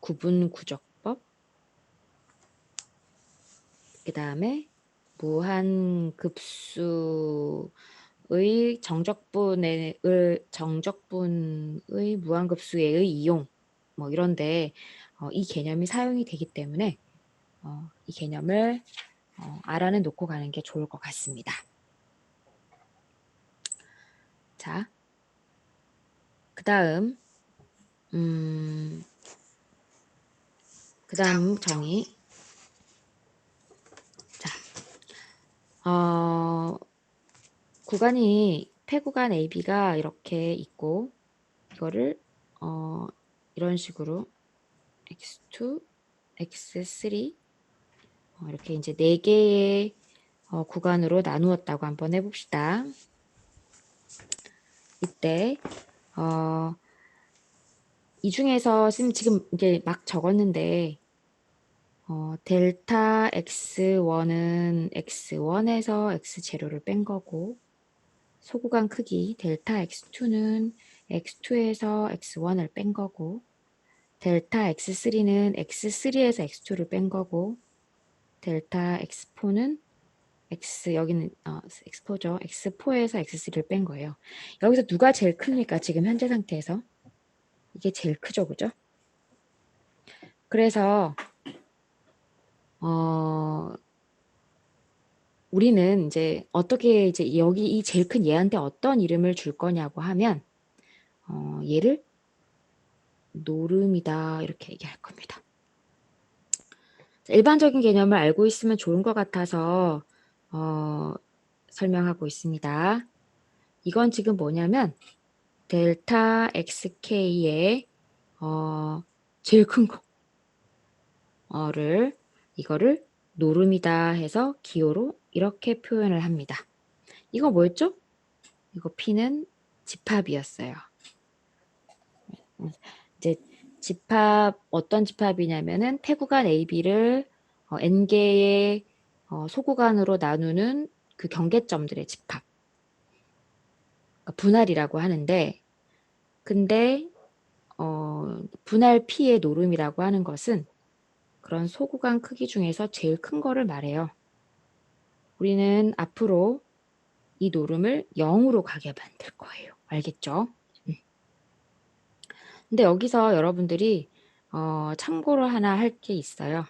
구분구적법, 그 다음에 무한급수의 정적분의 무한급수의 이용, 뭐 이런데 이 개념이 사용이 되기 때문에 이 개념을 알아는 놓고 가는 게 좋을 것 같습니다. 자, 그 다음 정의. 자, 구간이 폐구간 AB가 이렇게 있고 이거를 이런 식으로 X2, X3 이렇게 이제 4개의 구간으로 나누었다고 한번 해봅시다. 이때 이 중에서 지금 이게 막 적었는데 델타 X1은 X1에서 X0를 뺀 거고 소구간 크기 델타 X2는 X2에서 X1을 뺀 거고 델타 X3는 X3에서 X2를 뺀 거고 델타 X4는 여기는 X4죠. X4에서 X3를 뺀 거예요. 여기서 누가 제일 큽니까? 지금 현재 상태에서 이게 제일 크죠, 그죠? 그래서 우리는 이제 어떻게 이제 여기 이 제일 큰 얘한테 어떤 이름을 줄 거냐고 하면 얘를 노름이다 이렇게 얘기할 겁니다. 일반적인 개념을 알고 있으면 좋은 것 같아서 설명하고 있습니다. 이건 지금 뭐냐면 델타 XK의 제일 큰 거를 이거를 노름이다 해서 기호로 이렇게 표현을 합니다. 이거 뭐였죠? 이거 P는 집합이었어요. 이제 집합 어떤 집합이냐면은 폐구간 AB를 N개의 소구간으로 나누는 그 경계점들의 집합. 그러니까 분할이라고 하는데 근데 분할 P의 노름이라고 하는 것은 그런 소구간 크기 중에서 제일 큰 거를 말해요. 우리는 앞으로 이 노름을 0으로 가게 만들 거예요. 알겠죠? 근데 여기서 여러분들이 참고로 하나 할 게 있어요.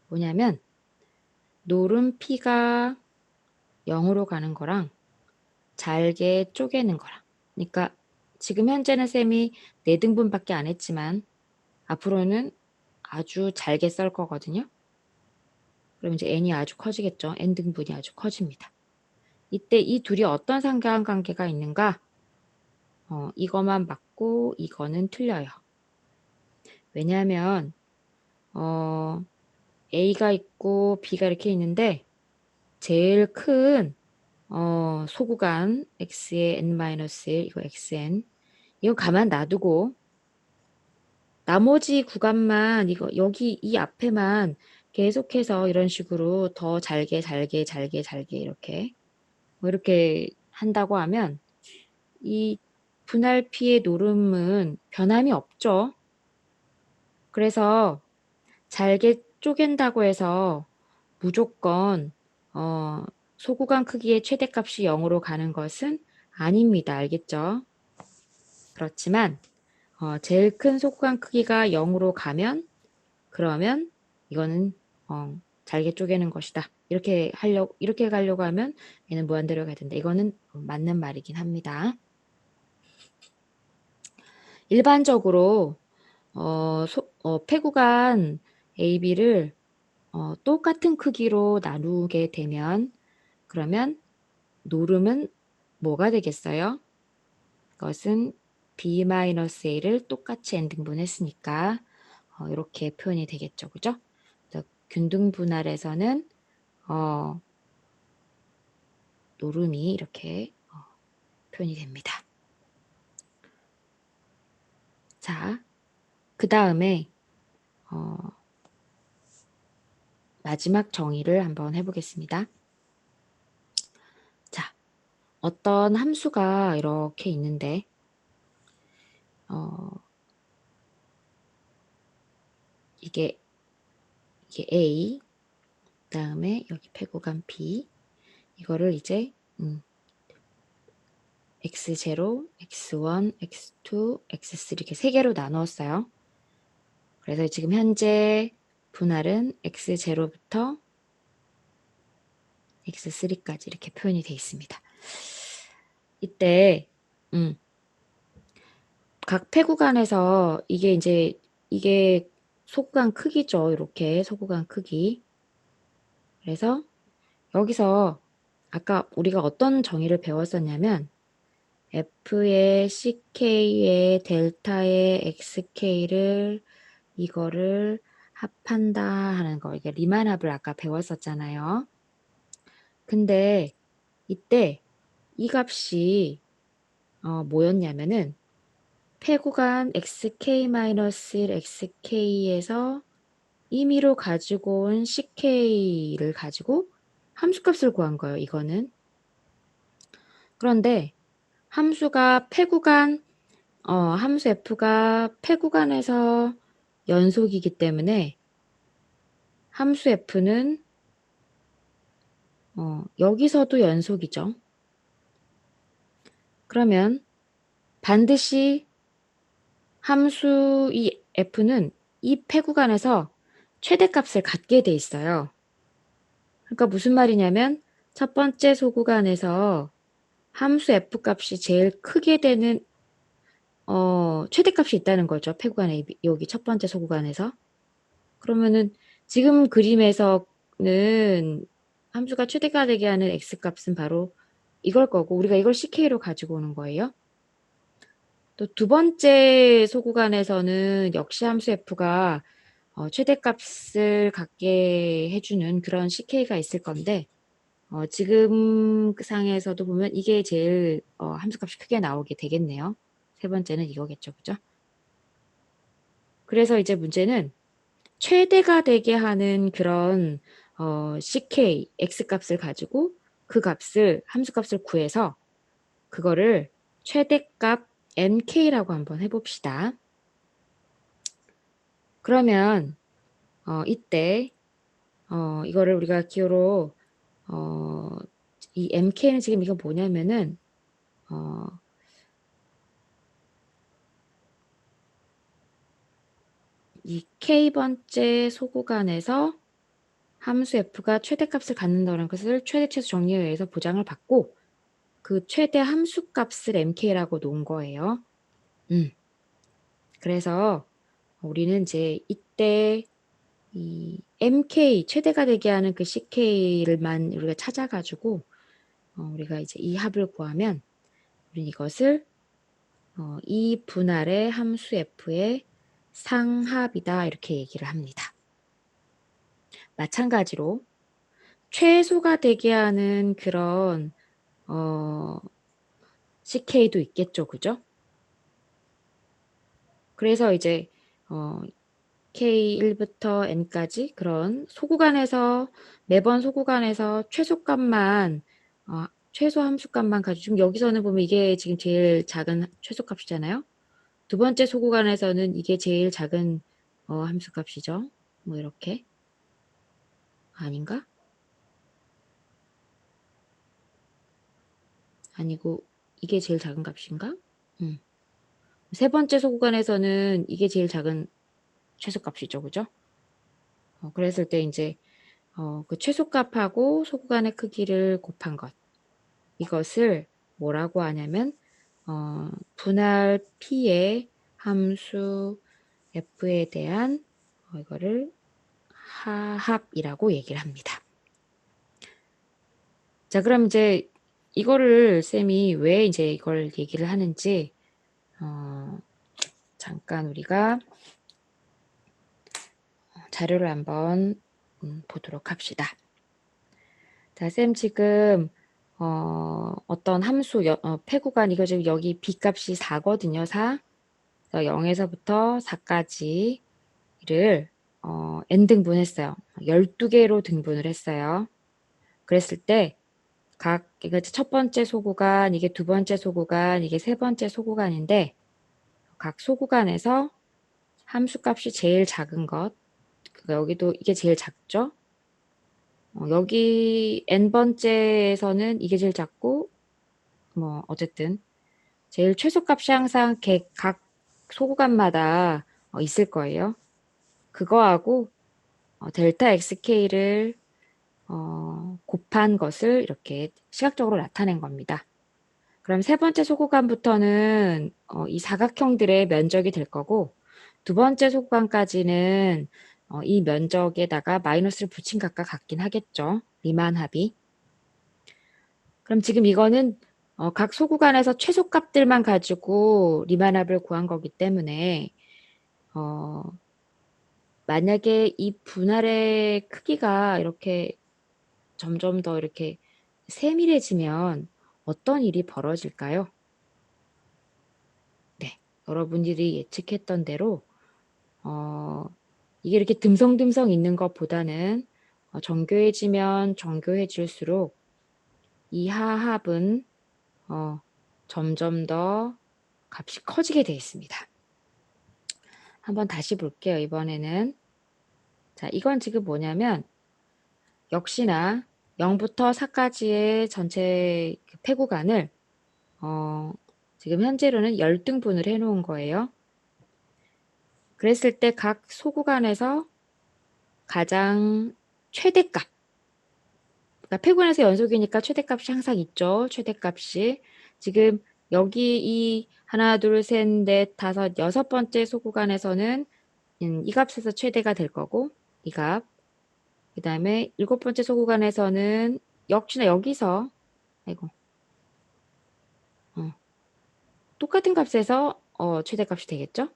뭐냐면 노름 P가 0으로 가는 거랑 잘게 쪼개는 거랑 그러니까 지금 현재는 쌤이 4등분밖에 안 했지만 앞으로는 아주 잘게 썰 거거든요. 그럼 이제 n이 아주 커지겠죠. n등분이 아주 커집니다. 이때 이 둘이 어떤 상관관계가 있는가? 이거만 맞고 이거는 틀려요. 왜냐하면 A가 있고 B가 이렇게 있는데 제일 큰 소구간 x의 n-1 이거 xn 이거 가만 놔두고 나머지 구간만 이거 여기 이 앞에만 계속해서 이런 식으로 더 잘게 이렇게 이렇게 한다고 하면 이 분할피의 노름은 변함이 없죠. 그래서 잘게 쪼갠다고 해서 무조건 소구간 크기의 최대값이 0으로 가는 것은 아닙니다. 알겠죠? 그렇지만 제일 큰 소구간 크기가 0으로 가면 그러면 이거는 잘게 쪼개는 것이다. 이렇게 가려고 하면 얘는 무한대로 가야 된다. 이거는 맞는 말이긴 합니다. 일반적으로 폐구간 AB를 똑같은 크기로 나누게 되면 그러면 노름은 뭐가 되겠어요? 그것은 B-A를 똑같이 n등분했으니까 이렇게 표현이 되겠죠. 그죠? 균등분할에서는 노름이 이렇게 표현이 됩니다. 자, 그 다음에 마지막 정의를 한번 해보겠습니다. 자, 어떤 함수가 이렇게 있는데 이게 A, 그다음에 여기 패구간 B, 이거를 이제 x0, x1, x2, x3 이렇게 세 개로 나누었어요. 그래서 지금 현재 분할은 x0부터 x3까지 이렇게 표현이 되어 있습니다. 이때 각 패구간에서 이게 소구간 크기죠. 이렇게 소구간 크기. 그래서 여기서 아까 우리가 어떤 정의를 배웠었냐면 F의 CK의 델타의 XK를 이거를 합한다 하는 거. 이게 리만 합을 아까 배웠었잖아요. 근데 이때 이 값이 뭐였냐면은 패구간 xk-1xk에서 임의로 가지고 온 ck를 가지고 함수값을 구한 거예요. 이거는. 그런데 함수가 패구간 함수 f가 패구간에서 연속이기 때문에 함수 f는 여기서도 연속이죠. 그러면 반드시 함수 이 f는 이 패구간에서 최대값을 갖게 돼 있어요. 그러니까 무슨 말이냐면 첫 번째 소구간에서 함수 f 값이 제일 크게 되는 최대값이 있다는 거죠. 패구간에 여기 첫 번째 소구간에서. 그러면은 지금 그림에서는 함수가 최대가 되게 하는 x값은 바로 이걸 거고 우리가 이걸 ck로 가지고 오는 거예요. 또 두 번째 소구간에서는 역시 함수 f가 최대값을 갖게 해주는 그런 ck가 있을 건데 지금 그 상에서도 보면 이게 제일 함수값이 크게 나오게 되겠네요. 세 번째는 이거겠죠. 그죠? 그래서 이제 문제는 최대가 되게 하는 그런 ck, x값을 가지고 그 값을 함수값을 구해서 그거를 최대값 mk라고 한번 해봅시다. 그러면 이때 이거를 우리가 기호로 이 mk는 지금 이거 뭐냐면은 이 k번째 소구간에서 함수 f가 최대값을 갖는다는 것을 최대 최소 정리에 의해서 보장을 받고 그 최대 함수값을 mk라고 놓은 거예요. 그래서 우리는 이제 이때 이 mk 최대가 되게 하는 그 ck를만 우리가 찾아가지고 우리가 이제 이 합을 구하면 우리는 이것을 이 분할의 함수 f의 상합이다 이렇게 얘기를 합니다. 마찬가지로 최소가 되게 하는 그런 ck도 있겠죠, 그죠? 그래서 이제 k1부터 n까지 그런 소구간에서 매번 소구간에서 최소값만 최소 함수값만 가지고 지금 여기서는 보면 이게 지금 제일 작은 최소값이잖아요. 두 번째 소구간에서는 이게 제일 작은 함수값이죠. 뭐 이렇게 아닌가? 아니고 이게 제일 작은 값인가? 세 번째 소구간에서는 이게 제일 작은 최소값이죠, 그죠? 그랬을 때 이제 그 최소값하고 소구간의 크기를 곱한 것 이것을 뭐라고 하냐면 분할 p의 함수 f에 대한 이거를 하합이라고 얘기를 합니다. 자, 그럼 이제 이거를 쌤이 왜 이제 이걸 얘기를 하는지 잠깐 우리가 자료를 한번 보도록 합시다. 자, 쌤 지금 어떤 함수 패구간 이거 지금 여기 b값이 4거든요. 4. 0에서부터 4까지를 n등분했어요. 12개로 등분을 했어요. 그랬을 때 이거 첫 번째 소구간, 이게 두 번째 소구간, 이게 세 번째 소구간인데 각 소구간에서 함수값이 제일 작은 것 그러니까 여기도 이게 제일 작죠. 여기 n번째에서는 이게 제일 작고 뭐 어쨌든 제일 최소값이 항상 각 소구간마다 있을 거예요. 그거하고 델타 xk를 곱한 것을 이렇게 시각적으로 나타낸 겁니다. 그럼 세 번째 소구간부터는 이 사각형들의 면적이 될 거고 두 번째 소구간까지는 이 면적에다가 마이너스를 붙인 값과 같긴 하겠죠. 리만 합이. 그럼 지금 이거는 각 소구간에서 최소값들만 가지고 리만 합을 구한 거기 때문에 만약에 이 분할의 크기가 이렇게 점점 더 이렇게 세밀해지면 어떤 일이 벌어질까요? 네, 여러분들이 예측했던 대로 이게 이렇게 듬성듬성 있는 것보다는 정교해지면 정교해질수록 이 하합은 점점 더 값이 커지게 되어 있습니다. 한번 다시 볼게요. 이번에는 자, 이건 지금 뭐냐면 역시나 0부터 4까지의 전체 폐구간을 지금 현재로는 열등분을 해놓은 거예요. 그랬을 때 각 소구간에서 가장 최대값, 그러니까 폐구간에서 연속이니까 최대값이 항상 있죠. 최대값이. 지금 여기 이 하나, 둘, 셋, 넷, 다섯, 여섯 번째 소구간에서는 이 값에서 최대가 될 거고 이 값. 그 다음에 일곱 번째 소구간에서는 역시나 여기서 아이고 똑같은 값에서 최대값이 되겠죠.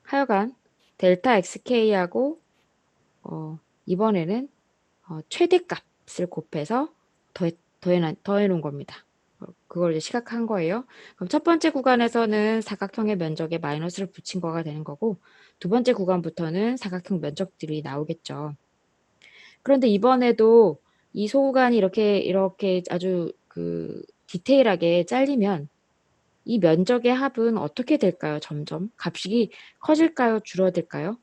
하여간 델타 xk하고 이번에는 최대값을 곱해서 더해 놓은 겁니다. 그걸 이제 시각한 거예요. 그럼 첫 번째 구간에서는 사각형의 면적에 마이너스를 붙인 거가 되는 거고 두 번째 구간부터는 사각형 면적들이 나오겠죠. 그런데 이번에도 이 소구간이 이렇게 아주 디테일하게 잘리면 이 면적의 합은 어떻게 될까요? 점점 값이 커질까요? 줄어들까요?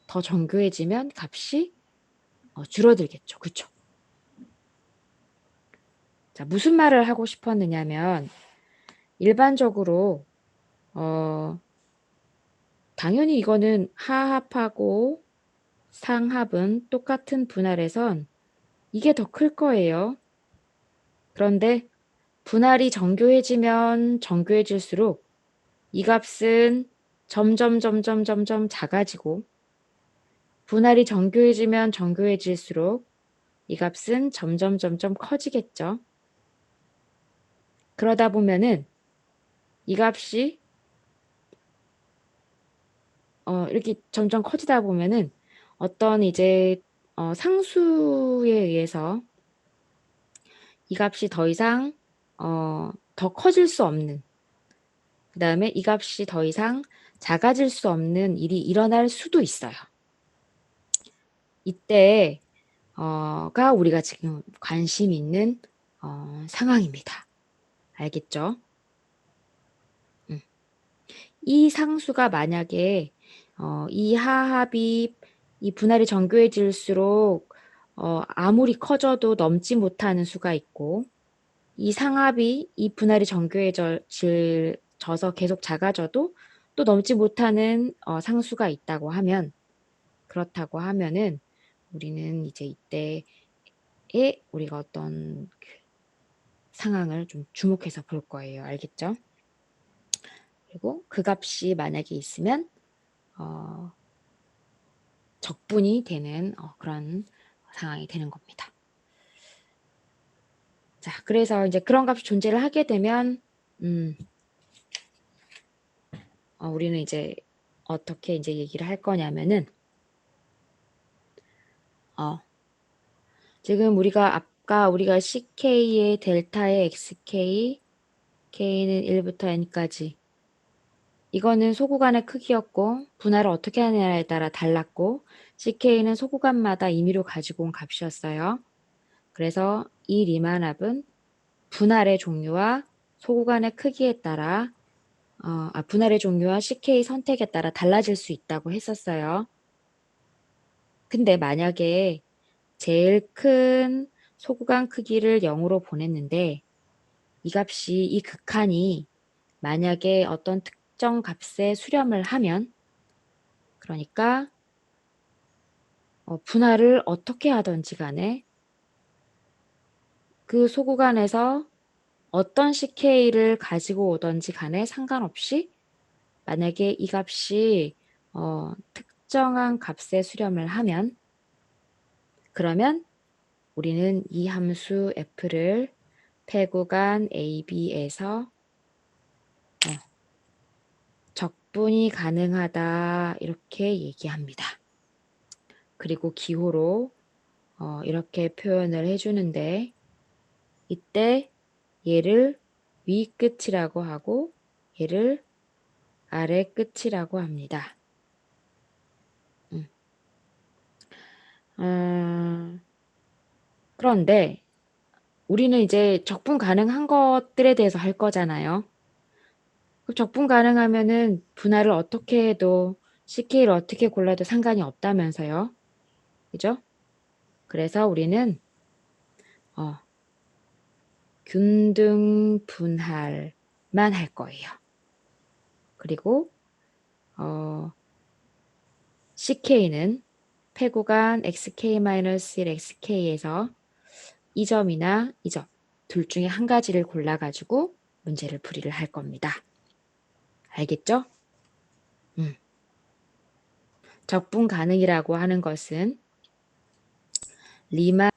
더 정교해지면 값이 줄어들겠죠. 그쵸? 자, 무슨 말을 하고 싶었느냐면 일반적으로 당연히 이거는 하합하고 상합은 똑같은 분할에선 이게 더 클 거예요. 그런데 분할이 정교해지면 정교해질수록 이 값은 점점 작아지고 분할이 정교해지면 정교해질수록 이 값은 점점 커지겠죠. 그러다 보면은 이 값이 이렇게 점점 커지다 보면은 어떤 이제 상수에 의해서 이 값이 더 이상 더 커질 수 없는, 그 다음에 이 값이 더 이상 작아질 수 없는 일이 일어날 수도 있어요. 이때가 우리가 지금 관심 있는 상황입니다. 알겠죠? 이 상수가 만약에 이 하합이 이 분할이 정교해질수록 아무리 커져도 넘지 못하는 수가 있고 이 상합이 이 분할이 정교해져서 계속 작아져도 또 넘지 못하는 상수가 있다고 하면 그렇다고 하면은 우리는 이제 이때에 우리가 어떤 상황을 좀 주목해서 볼 거예요. 알겠죠? 그리고 그 값이 만약에 있으면 적분이 되는 그런 상황이 되는 겁니다. 자, 그래서 이제 그런 값이 존재를 하게 되면 우리는 이제 어떻게 이제 얘기를 할 거냐면은 지금 아까 우리가 CK의 델타의 XK, K는 1부터 N까지 이거는 소구간의 크기였고 분할을 어떻게 하느냐에 따라 달랐고 CK는 소구간마다 임의로 가지고 온 값이었어요. 그래서 이 리만 합은 분할의 종류와 소구간의 크기에 따라 분할의 종류와 CK 선택에 따라 달라질 수 있다고 했었어요. 근데 만약에 제일 큰 소구간 크기를 0으로 보냈는데 이 극한이 만약에 어떤 특정 값에 수렴을 하면, 그러니까 분할을 어떻게 하든지 간에 그 소구간에서 어떤 CK를 가지고 오든지 간에 상관없이 만약에 이 값이 특정한 값에 수렴을 하면, 그러면 우리는 이 함수 f를 폐구간 AB에서 적분이 가능하다 이렇게 얘기합니다. 그리고 기호로 이렇게 표현을 해주는데, 이때 얘를 위 끝이라고 하고 얘를 아래 끝이라고 합니다. 그런데 우리는 이제 적분 가능한 것들에 대해서 할 거잖아요. 그럼 적분 가능하면은 분할을 어떻게 해도 CK를 어떻게 골라도 상관이 없다면서요. 그죠? 그래서 우리는 균등 분할만 할 거예요. 그리고 CK는 폐구간 xk-1 xk에서 이 점이나 이 점 둘 중에 한 가지를 골라가지고 문제를 풀이를 할 겁니다. 알겠죠? 적분 가능이라고 하는 것은 리만